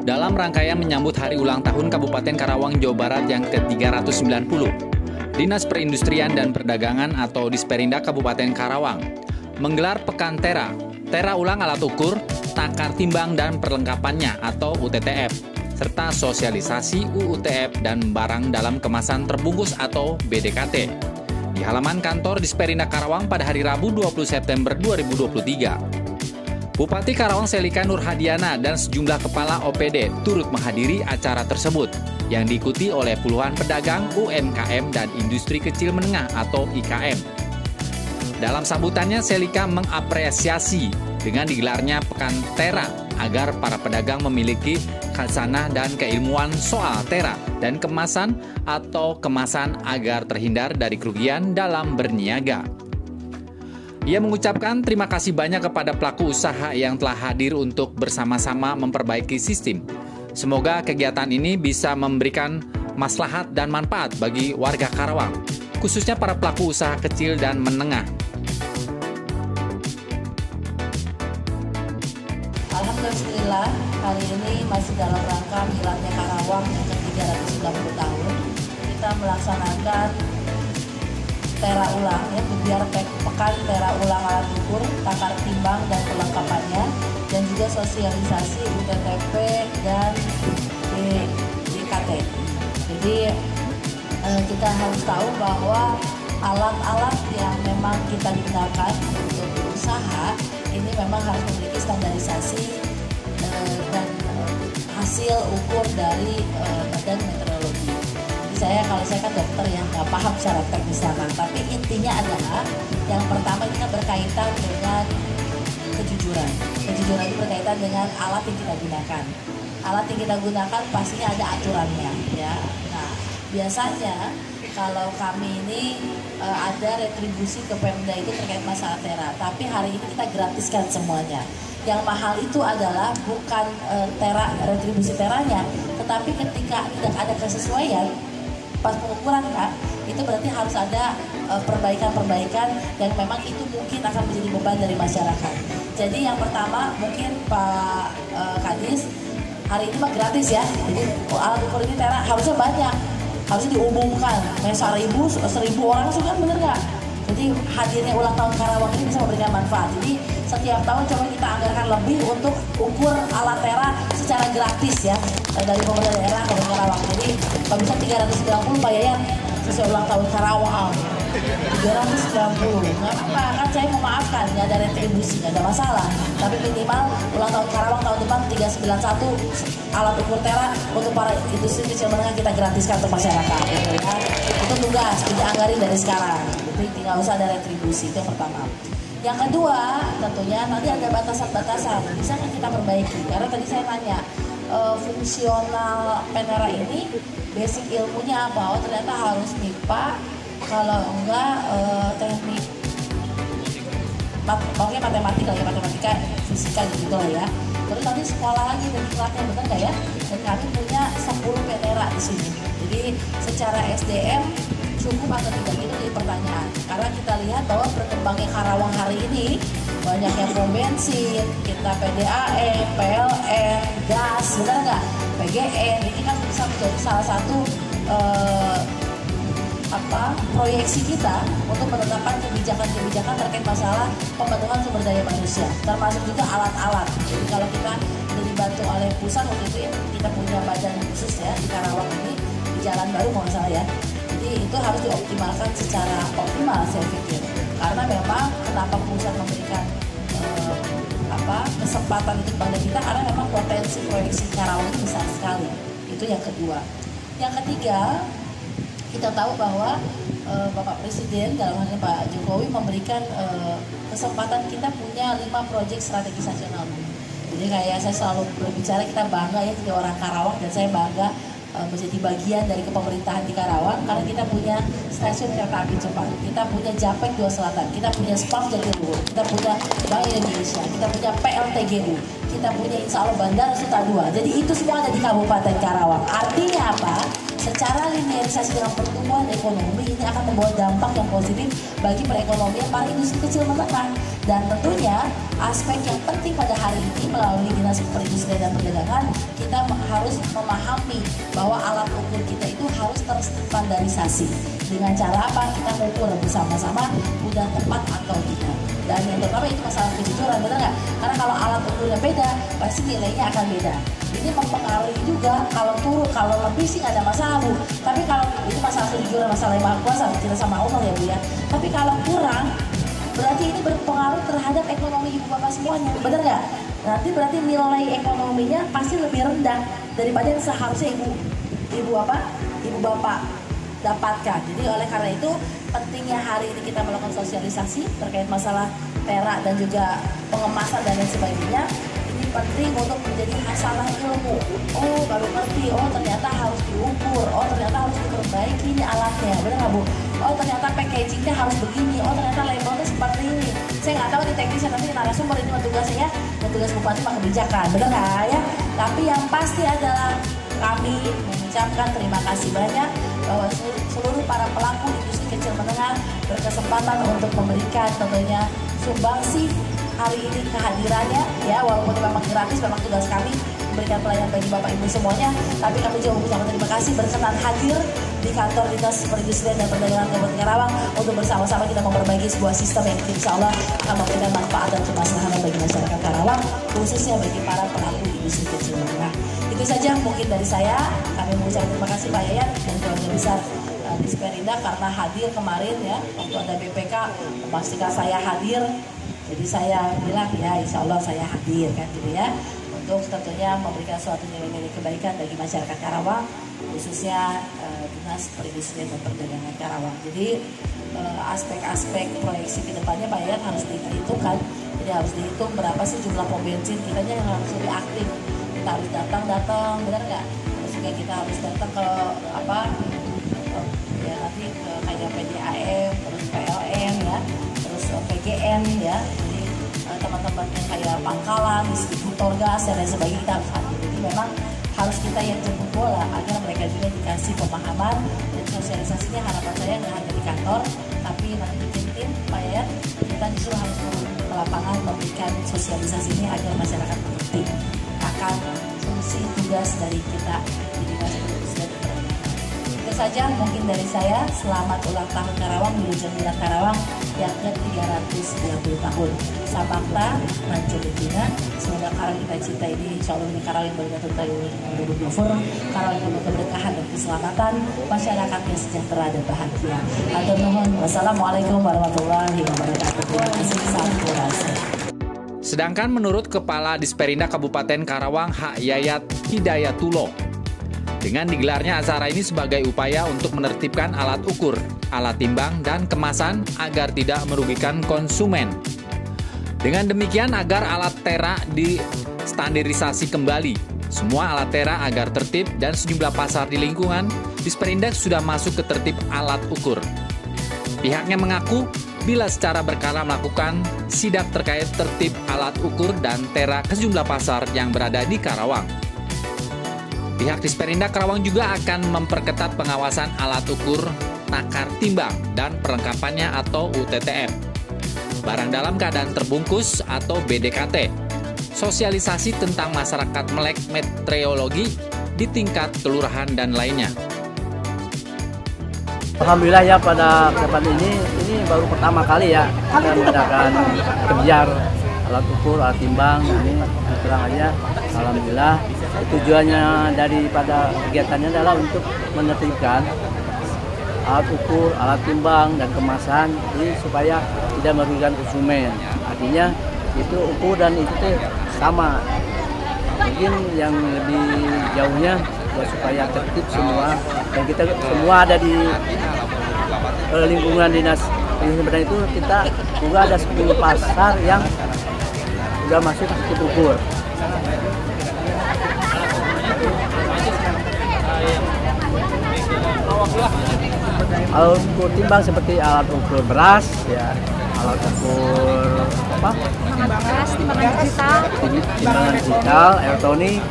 dalam rangkaian menyambut Hari Ulang Tahun Kabupaten Karawang, Jawa Barat yang ke-390. Dinas Perindustrian dan Perdagangan atau Disperindak Kabupaten Karawang menggelar Pekan Tera, Tera Ulang Alat Ukur, Takar Timbang dan Perlengkapannya atau UTTF, serta sosialisasi UUTF dan barang dalam kemasan terbungkus atau BDKT di halaman kantor Disperindak Karawang pada hari Rabu 20 September 2023. Bupati Karawang Selika Nurhadiana dan sejumlah kepala OPD turut menghadiri acara tersebut yang diikuti oleh puluhan pedagang UMKM dan industri kecil menengah atau IKM. Dalam sambutannya, Selika mengapresiasi dengan digelarnya Pekan Tera agar para pedagang memiliki khasanah dan keilmuan soal tera dan kemasan atau kemasan agar terhindar dari kerugian dalam berniaga. Ia mengucapkan terima kasih banyak kepada pelaku usaha yang telah hadir untuk bersama-sama memperbaiki sistem. Semoga kegiatan ini bisa memberikan maslahat dan manfaat bagi warga Karawang, khususnya para pelaku usaha kecil dan menengah. Alhamdulillah, hari ini masih dalam rangka miladnya Karawang yang ke-390 tahun. Kita melaksanakan Tera Ulang, ya, biar Pekan Tera Ulang Alat Ukur, Takar Timbang dan Perlengkapannya, dan juga sosialisasi UTTP dan BDKT. Jadi kita harus tahu bahwa alat-alat yang memang kita gunakan untuk berusaha ini memang harus memiliki standarisasi dan hasil ukur dari Badan Meteorologi. Kalau saya kan dokter yang nggak paham secara teknis sana, tapi intinya adalah yang pertama ini kan berkaitan dengan kejujuran. Kejujuran itu berkaitan dengan alat yang kita gunakan. Alat yang kita gunakan pastinya ada aturannya, ya. Nah, biasanya kalau kami ini ada retribusi ke Pemda itu terkait masalah tera, tapi hari ini kita gratiskan semuanya. Yang mahal itu adalah bukan retribusi teranya, tetapi ketika tidak ada kesesuaian pas pengukuran Kak, itu berarti harus ada perbaikan-perbaikan yang memang itu mungkin akan menjadi beban dari masyarakat. Jadi yang pertama mungkin Pak Kadis, hari ini mah gratis ya. Jadi alat ukur ini tera harusnya banyak, harusnya diumumkan. Kayak 1.000 orang sudah bener nggak? Jadi hadirnya ulang tahun Karawang ini bisa memberikan manfaat. Jadi setiap tahun coba kita anggarkan lebih untuk ukur alat tera secara gratis ya dari pemerintah daerah ke Karawang. Jadi kalau bisa 390 Pak Yayan sesuai ulang tahun Karawang 390 nggak apa-apa kan, saya memaafkan, nggak ada retribusi, nggak ada masalah, tapi minimal ulang tahun Karawang tahun depan 391 alat ukur tera untuk para industri kecil menengah kita gratiskan untuk masyarakat ya. Itu tugas kita anggarin dari sekarang, jadi tidak usah ada retribusi. Itu yang pertama. Yang kedua tentunya nanti ada batasan-batasan bisa kan kita perbaiki, karena tadi saya tanya fungsional Penera ini basic ilmunya apa? Oh ternyata harus MIPA, kalau enggak teknik pokoknya matematika, fisika gitu lah ya. Terus nanti sekolah lagi dan kelasnya, benar nggak ya? Dan kami punya 10 Penera di sini. Jadi secara SDM cukup atau tidak itu jadi pertanyaan. Karena kita lihat bahwa berkembangnya Karawang hari ini banyak yang pom bensin, kita PDAM, PLN, gas, benar nggak? PGN, ini kan bisa menjadi salah satu proyeksi kita untuk menetapkan kebijakan-kebijakan terkait masalah pembentukan sumber daya manusia, termasuk juga alat-alat. Jadi kalau kita dibantu oleh pusat, waktu itu kita punya badan khusus ya di Karawang ini, di Jalan Baru kalau nggak salah ya. Jadi itu harus dioptimalkan secara optimal saya pikir. Karena memang kenapa pusat memberikan kesempatan itu kepada kita, karena memang potensi proyeksi Karawang itu besar sekali. Itu yang kedua. Yang ketiga, kita tahu bahwa Bapak Presiden dalam hal ini Pak Jokowi memberikan kesempatan kita punya 5 proyek strategis nasional. Jadi kayak saya selalu berbicara, kita bangga ya jadi orang Karawang, dan saya bangga menjadi bagian dari kepemerintahan di Karawang karena kita punya stasiun kereta api cepat, kita punya Japek 2 Selatan, kita punya Spam Jatiluhur, kita punya Bank Indonesia, kita punya PLTGU, kita punya insya Allah Bandara Suta 2. Jadi itu semua ada di Kabupaten Karawang. Artinya apa? secara linearisasi dengan pertumbuhan ekonomi ini akan membawa dampak yang positif bagi perekonomian para industri kecil menengah. Dan tentunya aspek yang penting pada hari ini melalui Dinas Perindustrian dan Perdagangan, kita harus memahami bahwa alat ukur kita itu harus terstandarisasi. Dengan cara apa? Kita mengukur bersama-sama udah tepat atau tidak. Dan yang pertama itu masalah kejujuran, benar nggak? Karena kalau alat ukurnya beda, pasti nilainya akan beda. Ini mempengaruhi juga kalau turun, kalau lebih sih nggak ada masalah Bu. Tapi kalau itu masalah kejujuran, masalah yang maha kuasa, kita sama Allah ya Bu ya. Tapi kalau kurang, berarti ini berpengaruh terhadap ekonomi ibu bapak semuanya, benar nggak? Nanti berarti nilai ekonominya pasti lebih rendah daripada yang seharusnya ibu bapak dapatkan. Jadi oleh karena itu pentingnya hari ini kita melakukan sosialisasi terkait masalah perak dan juga pengemasan dan lain sebagainya. Ini penting untuk menjadi masalah ilmu. Oh baru ngerti, oh ternyata harus diukur, oh ternyata harus diperbaiki ini alatnya, benar nggak Bu? Oh ternyata packagingnya harus begini, oh ternyata labelnya seperti ini. Saya nggak tahu di teknisnya, nanti narasumber ini tugasnya dan tugas Bupati Pak Kebijakan, benar nggak ya? Tapi yang pasti adalah kami mengucapkan terima kasih banyak bahwa seluruh para pelaku industri kecil menengah berkesempatan untuk memberikan tentunya sumbangsi hari ini kehadirannya ya, walaupun memang gratis, memang tugas kami memberikan pelayanan bagi Bapak Ibu semuanya, tapi kami juga mengucapkan terima kasih berkenan hadir di kantor Dinas Perindustrian dan Perdagangan Kabupaten Karawang untuk bersama-sama kita memperbaiki sebuah sistem yang insya Allah akan memberikan manfaat dan kemaslahatan bagi masyarakat Karawang, khususnya bagi para pelaku industri kecil menengah. Itu saja mungkin dari saya. Kami mengucapkan terima kasih Pak Yayat dan keluarga besar Disperinda karena hadir kemarin ya, waktu ada BPK memastikan saya hadir. Jadi saya bilang ya insya Allah saya hadir kan gitu ya, untuk tentunya memberikan suatu nilai-nilai kebaikan bagi masyarakat Karawang, khususnya Dinas Perindustrian dan Perdagangan Karawang. Jadi aspek-aspek proyeksi ke depannya Pak Yayat harus diperhitungkan. Jadi harus dihitung berapa sih jumlah pom bensin kitanya yang harus lebih aktif. Kita harus datang, benar nggak? Terus juga kita harus datang ke ya nanti ke kayak PDAM, terus PLN ya, terus PGN ya. Jadi teman-teman yang kayak pangkalan, distributor gas dan lain sebagainya kita harus hadir. Jadi memang harus kita yang jemput bola agar mereka juga dikasih pemahaman dan sosialisasinya. Harapan saya nggak hanya di kantor, tapi nanti bikin tim Pak Yayat, kita justru harus ke lapangan memberikan sosialisasi ini agar masyarakat mengerti akan fungsi tugas dari kita di Dinas Perindustrian dan Perdagangan. Itu saja mungkin dari saya. Selamat ulang tahun Karawang, Wilujeng Milat Karawang yang ke-390 tahun. Samakta, Mancobetina, semoga Karawang kita cinta ini insya Allah ini Karawang bergantung dari Karawang penuh keberkahan dan keselamatan, masyarakatnya sejahtera dan bahagia. Atur nuhun. Wassalamualaikum warahmatullahi wabarakatuh. Terima kasih. Sampurasun. Sedangkan menurut Kepala Disperinda Kabupaten Karawang H. Yayat Hidayatullah, dengan digelarnya acara ini sebagai upaya untuk menertibkan alat ukur, alat timbang, dan kemasan agar tidak merugikan konsumen. Dengan demikian agar alat terak distandarisasi kembali. Semua alat terak agar tertib dan sejumlah pasar di lingkungan Disperinda sudah masuk ke tertib alat ukur. Pihaknya mengaku bila secara berkala melakukan sidak terkait tertib alat ukur dan terak ke sejumlah pasar yang berada di Karawang. Pihak Disperinda Karawang juga akan memperketat pengawasan alat ukur, takar timbang, dan perlengkapannya atau UTTM. Barang dalam keadaan terbungkus atau BDKT. Sosialisasi tentang masyarakat melek meteorologi di tingkat kelurahan dan lainnya. Alhamdulillah ya pada kesempatan ini baru pertama kali ya kita mengadakan kebiar alat ukur, alat timbang ini terang aja. Alhamdulillah tujuannya daripada kegiatannya adalah untuk menertibkan alat ukur, alat timbang dan kemasan ini supaya tidak merugikan konsumen. Artinya itu ukur dan itu sama. Mungkin yang lebih jauhnya supaya tertib semua dan kita semua ada di lingkungan dinas sebenarnya itu kita juga ada 10 pasar yang sudah masuk tertib ukur. Alat ukur timbang seperti alat ukur beras ya, alat ukur beras, timbangan digital, elektronik,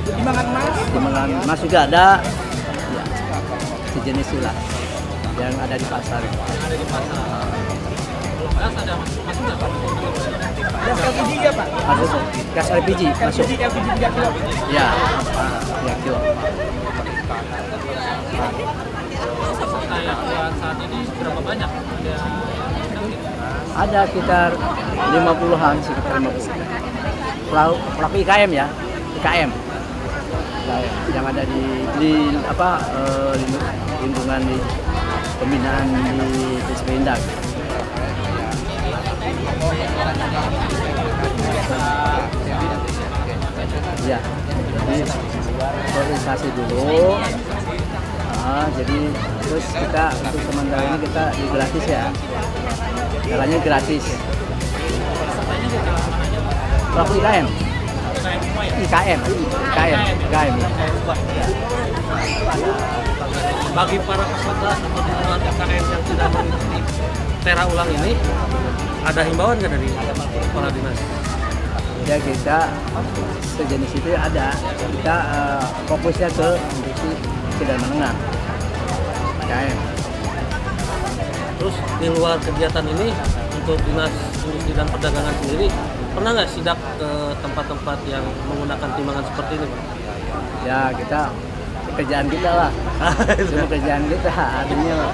timbangan emas juga ada ya. sejenis itulah yang ada di pasar. Ada di pasar. Kalau gas ada masuk nggak Pak? Gas LPG nggak Pak? Masuk gas LPG masuk. LPG 3 kilo. Ya, 3 kilo. Peserta yang buat saat ini berapa banyak? Ada sekitar 50-an, sekitar 50. Pelaku IKM ya, IKM yang ada di lingkungan di pembinaan di Desperindak. Ya, jadi organisasi dulu. Jadi terus kita untuk sementara ini kita gratis ya, jalannya gratis. Pelaku IKM. Bagi para peserta atau di luar UKM yang tidak mengikuti Tera Ulang ini, ada himbauan nggak dari kepala dinas? Ya kita sejenis itu ada. Kita fokusnya ke industri kecil dan menengah. UKM. Terus di luar kegiatan ini untuk dinas industri dan perdagangan sendiri pernah nggak sidak ke tempat-tempat yang menggunakan timbangan seperti ini, Pak? Ya kita pekerjaan kita lah. Semua pekerjaan kita artinya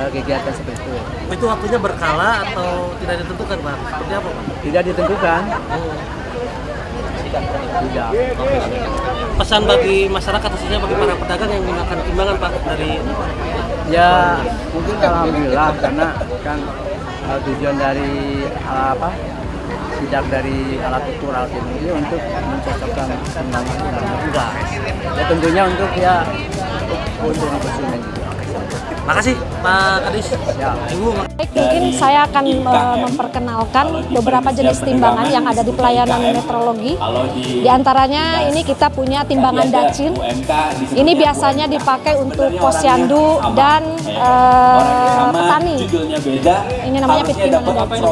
kegiatan seperti itu. Itu waktunya berkala atau tidak ditentukan, Pak? Seperti apa, Pak? Tidak ditentukan. Tidak. Pesan bagi masyarakat, khususnya bagi para pedagang yang menggunakan timbangan, Pak, dari Ya mungkin alhamdulillah karena kan tujuan dari sidak dari alat ukur alat ini untuk mencocokkan timbangan juga. Ya tentunya untuk konsumen juga. Makasih Pak Kadis. Ya. Ibu. Baik, mungkin saya akan memperkenalkan beberapa jenis timbangan yang ada di pelayanan metrologi. Di antaranya ini kita punya timbangan dacin. Ini biasanya dipakai untuk posyandu dan petani. Ini namanya timbangan dacin.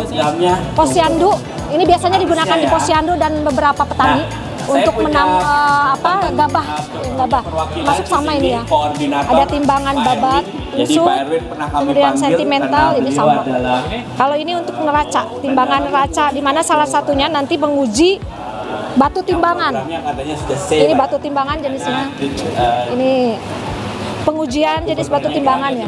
Posyandu ini biasanya digunakan di posyandu dan beberapa petani untuk gabah masuk sama ini ya. Ada timbangan babat, insuk, kemudian sentimental ini sama. Kalau ini untuk neraca, timbangan neraca, di mana salah satunya nanti menguji batu timbangan. Ini batu timbangan jenisnya. Ini pengujian jenis batu timbangan ya.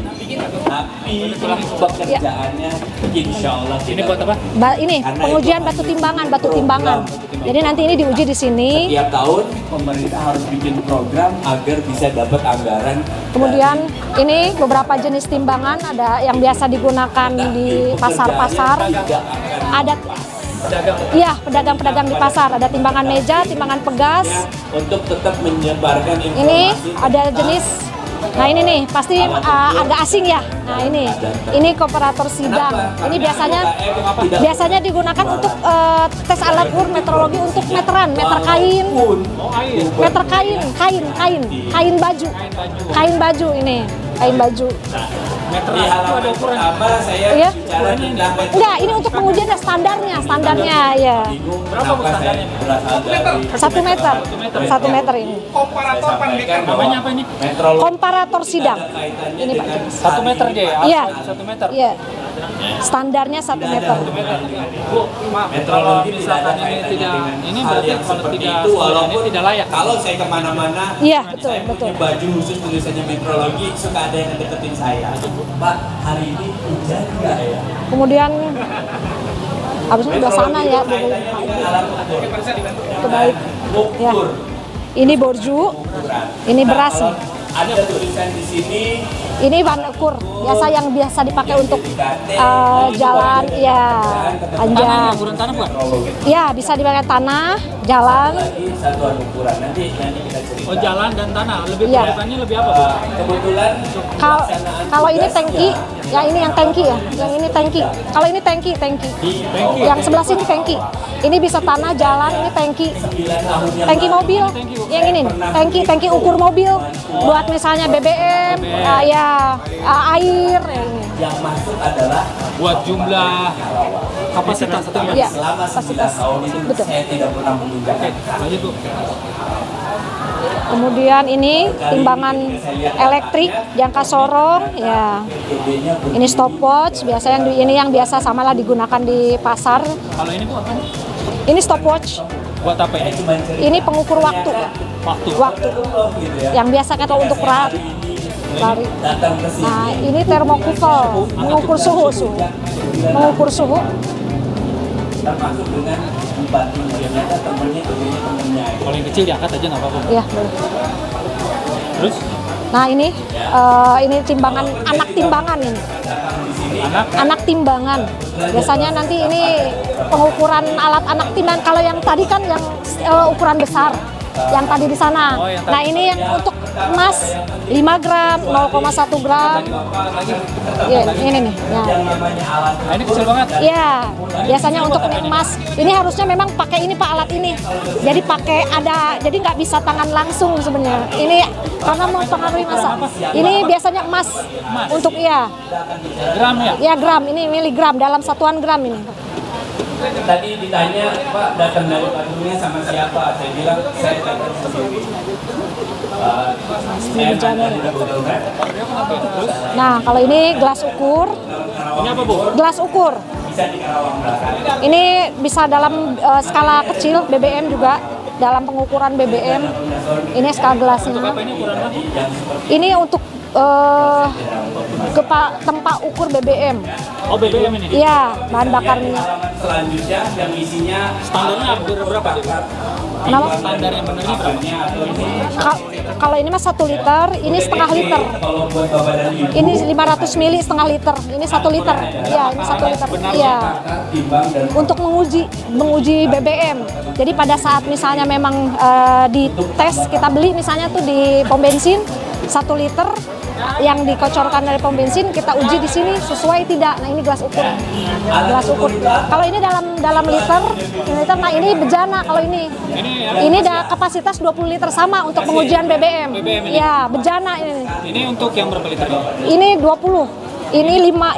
Tapi pekerjaannya insya Allah Ini buat apa? Ini pengujian batu timbangan. Jadi nanti ini diuji di sini. Setiap tahun pemerintah harus bikin program agar bisa dapat anggaran. Kemudian ini beberapa jenis timbangan ada yang biasa digunakan di pasar-pasar. Ada pedagang-pedagang di pasar. Ada timbangan meja, timbangan pegas. Untuk tetap menyebarkan informasi. Ini ada jenis. Nah ini nih pasti agak asing ya. Nah ini komparator sidang. Ini biasanya digunakan untuk tes alat ukur metrologi untuk meteran, meter kain baju ini, kain baju. Di halaman pertama saya Iya. bicara tentang Enggak, ini untuk pengujian standarnya ya. berapa standarnya? Berasal dari 1 meter ini. Komparator pan Namanya apa ini? metrologi. Komparator sidang. Ini Pak. 1 meter dia ya? Iya. 1 meter. Iya. Standarnya 1 meter. Bu, maaf, kalau misalkan ini tidak, ini berarti kalau tidak itu walaupun tidak layak. Kalau saya kemana-mana, Iya, saya punya baju khusus tulisannya metrologi, suka ada yang deketin saya. Pak, hari ini hujan nggak ya? Kemudian abisnya udah sana ya. Kebaik. Ya. Ini borju, ini beras nih. Ada tulisan di sini. Ini bahan ukur yang biasa dipakai untuk jalan, ya, panjang. Ukuran tanah bukan? Ya, bisa dipakai tanah, jalan. Lagi satuan ukuran nanti kita cerita. Oh, jalan dan tanah. Lebih Iya. kelihatannya lebih apa, Bu? Kebetulan Kalau ini tangki, yang ini yang tangki ya, yang ini tangki. Kalau ini tangki. Yang sebelah sini tangki. Ini bisa tanah, jalan, ini tangki. 9 tahun yang Tangki mobil, yang ini nih, tangki ukur mobil, buat misalnya BBM, air, ini. yang masuk adalah Buat jumlah kapasitas atau gimana? Iya, selama 9 kapasitas. tahun itu Betul. saya tidak pernah meninggalkan. Lanjut, Bu. Kemudian ini timbangan elektrik jangka sorong, ya. Ini stopwatch, biasa ini yang biasa samalah digunakan di pasar. Kalau ini Bu apa? Ini stopwatch. Buat apa ini? Ini pengukur waktu. Waktu. Yang biasa kita untuk lari. Nah, ini termokupol, mengukur suhu. Mengukur suhu. Termasuk dengan batu ternyata temennya. Kalau yang kecil diangkat aja nggak apa-apa. Iya, boleh. Terus? Nah, ini timbangan, anak timbangan ini. Anak timbangan. Biasanya nanti ini pengukuran alat anak timbangan. Kalau yang tadi kan yang ukuran besar. Yang tadi di sana. Nah, ini yang untuk emas 5 gram, 0,1 gram. Ya, ini nih. Ya. Nah, ini kecil banget. Iya, biasanya untuk emas. Ini harusnya memang pakai ini Pak, alat ini. Jadi pakai jadi nggak bisa tangan langsung sebenarnya. Ini karena mempengaruhi masa. Ini biasanya emas. Untuk Gram ya? Ya gram, ini miligram dalam satuan gram ini. Tadi ditanya, Pak datang dari Bandungnya sama siapa? Saya bilang saya datang sendiri. Nah, kalau ini gelas ukur. Ini apa Bu? Gelas ukur. Ini bisa dalam skala kecil BBM juga, dalam pengukuran BBM. Ini skala gelasnya. Ini untuk tempat ukur BBM. Oh, BBM ini? Iya, bahan bakar minyak. Selanjutnya yang isinya Standarnya hampir berapa? Kenapa? Standar yang benernya berapa? Kalau ini mah 1 liter, ini setengah liter. kalau buat Bapak dan Ibu Ini 500 mili setengah liter. Ini 1 liter. Iya, ini 1 liter. Iya. timbang dan Untuk menguji BBM. Jadi pada saat misalnya memang dites, kita beli misalnya tuh di pom bensin 1 liter yang dikocorkan dari pom bensin, kita uji di sini sesuai tidak. Nah, ini gelas ukur. Gelas ukur. Kalau ini dalam liter, nah ini bejana kalau ini. Ini ada kapasitas 20 liter sama untuk pengujian BBM. Ya, bejana ini. Ini untuk yang berapa liter? Ini 20. Ini 5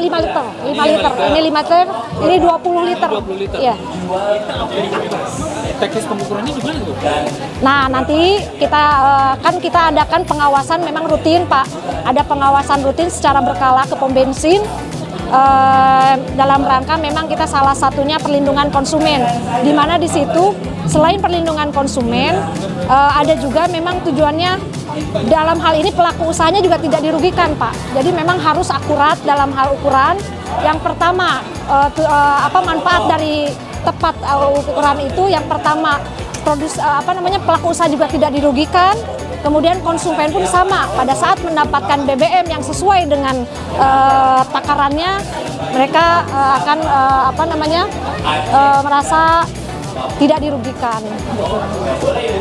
liter. 5 liter. Ini 5 liter, ini 20 liter. 20 liter. Iya. Teknis pengukurannya gimana tuh? Nah, nanti kita adakan pengawasan memang rutin, Pak. Ada pengawasan rutin secara berkala ke pom bensin. Dalam rangka memang kita salah satunya perlindungan konsumen, di mana di situ selain perlindungan konsumen ada juga memang tujuannya dalam hal ini pelaku usahanya juga tidak dirugikan, Pak. Jadi memang harus akurat dalam hal ukuran. Yang pertama manfaat dari tepat ukuran itu, yang pertama pelaku usaha juga tidak dirugikan. Kemudian konsumen pun sama, pada saat mendapatkan BBM yang sesuai dengan takarannya, mereka akan merasa tidak dirugikan.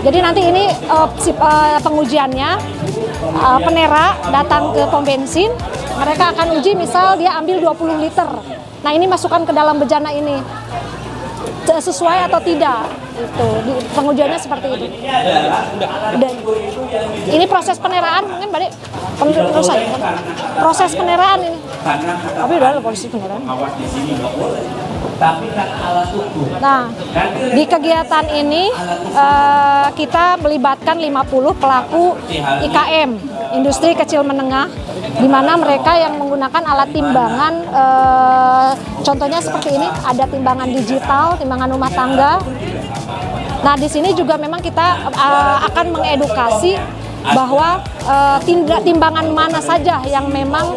Jadi nanti ini pengujiannya, penera datang ke pom bensin, mereka akan uji misal dia ambil 20 liter. Nah, ini masukkan ke dalam bejana ini. Sesuai atau tidak, itu pengujiannya seperti itu. Dan ini proses peneraan mungkin proses peneraan ini. Tapi udah ada proses peneraan. Nah, di kegiatan ini kita melibatkan 50 pelaku IKM, industri kecil menengah, di mana mereka yang menggunakan alat timbangan, contohnya seperti ini, ada timbangan digital, timbangan rumah tangga. Nah, di sini juga memang kita akan mengedukasi bahwa timbangan mana saja yang memang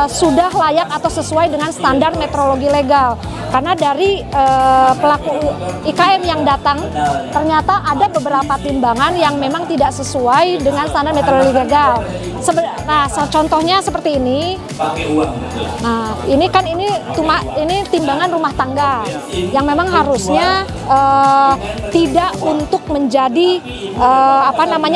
sudah layak atau sesuai dengan standar metrologi legal. Karena dari pelaku IKM yang datang, ternyata ada beberapa timbangan yang memang tidak sesuai dengan standar metrologi legal. Nah, contohnya seperti ini. Nah, ini kan ini timbangan rumah tangga yang memang harusnya tidak untuk menjadi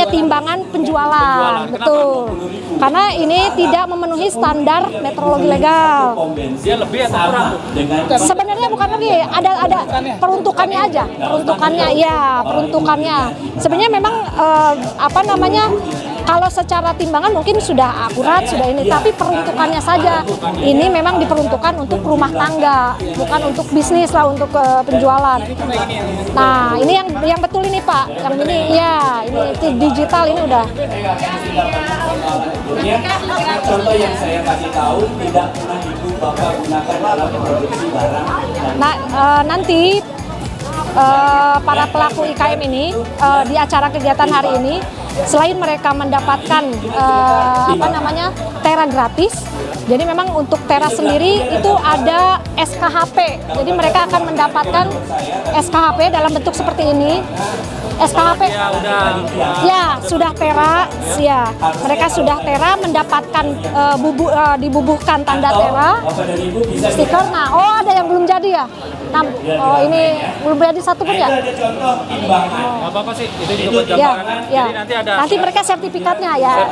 timbangan penjualan. Betul. Karena ini tidak memenuhi standar metrologi legal. Dia lebih atau kurang? Sebenarnya bukan lebih, ada peruntukannya aja. Peruntukannya. Sebenarnya memang Kalau secara timbangan mungkin sudah akurat, sudah ini, tapi peruntukannya saja. Ini memang diperuntukkan untuk rumah tangga, bukan untuk bisnis lah, untuk penjualan. Nah, ini yang betul ini Pak, yang ini ya, ini digital ini udah. Contoh yang saya kasih tahu tidak pernah ibu bapak gunakan dalam produksi barang. Nah, nanti para pelaku IKM ini di acara kegiatan hari ini, selain mereka mendapatkan tera gratis, jadi memang untuk tera sendiri itu ada SKHP. Jadi mereka akan mendapatkan SKHP dalam bentuk seperti ini. SKHP ya sudah tera, ya mereka sudah tera mendapatkan dibubuhkan tanda tera, stiker. Nah, oh ada yang belum jadi ya. Nah, oh ini belum jadi satu pun ya. Apa sih? Itu juga buat gambaran. Ya. Jadi nanti mereka sertifikatnya ya.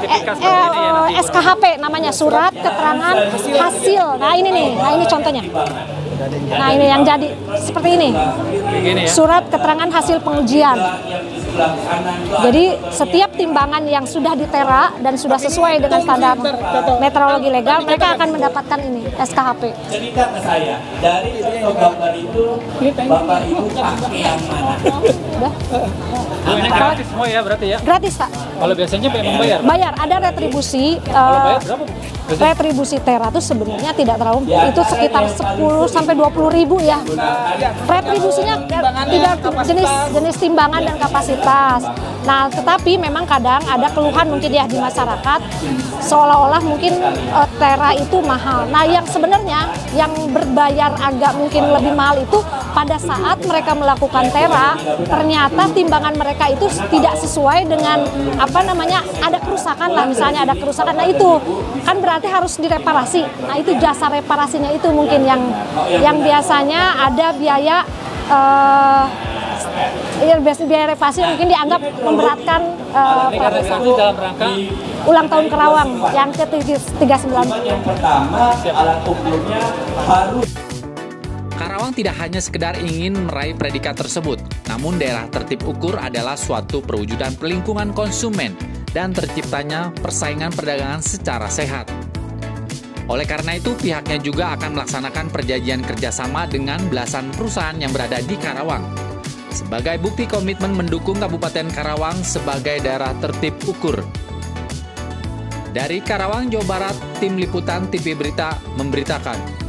SKHP namanya, surat keterangan hasil. Nah ini nih, nah ini contohnya. Nah ini yang jadi seperti ini. Surat keterangan hasil pengujian. Jadi setiap timbangan yang sudah ditera dan sudah sesuai dengan standar metrologi legal, mereka akan mendapatkan ini SKHP. Cerita ke saya, dari contoh gambar itu bapak ibu pakai yang mana? Udah? Ini gratis semua ya berarti ya? Gratis Pak. Kalau biasanya memang bayar? Bayar, ada retribusi. Kalau bayar berapa? Retribusi tera itu sebenarnya tidak terlalu, itu sekitar 10 sampai 20 ribu ya. Retribusinya tidak jenis timbangan dan kapasitas. Nah, tetapi memang kadang ada keluhan mungkin ya di masyarakat, seolah-olah mungkin tera itu mahal. Nah, yang sebenarnya yang berbayar agak mungkin lebih mahal itu pada saat mereka melakukan tera, ternyata timbangan mereka itu tidak sesuai dengan ada kerusakan lah, misalnya ada kerusakan. Nah itu kan berarti harus direparasi. Nah itu jasa reparasinya itu mungkin yang biasanya ada biaya biaya reparasi mungkin dianggap memberatkan dalam rangka ulang tahun Karawang yang ke-39. Yang pertama, alat ukurnya harus. Karawang tidak hanya sekedar ingin meraih predikat tersebut, namun daerah tertib ukur adalah suatu perwujudan pelingkungan konsumen dan terciptanya persaingan perdagangan secara sehat. Oleh karena itu, pihaknya juga akan melaksanakan perjanjian kerjasama dengan belasan perusahaan yang berada di Karawang, sebagai bukti komitmen mendukung Kabupaten Karawang sebagai daerah tertib ukur. Dari Karawang, Jawa Barat, Tim Liputan TV Berita memberitakan.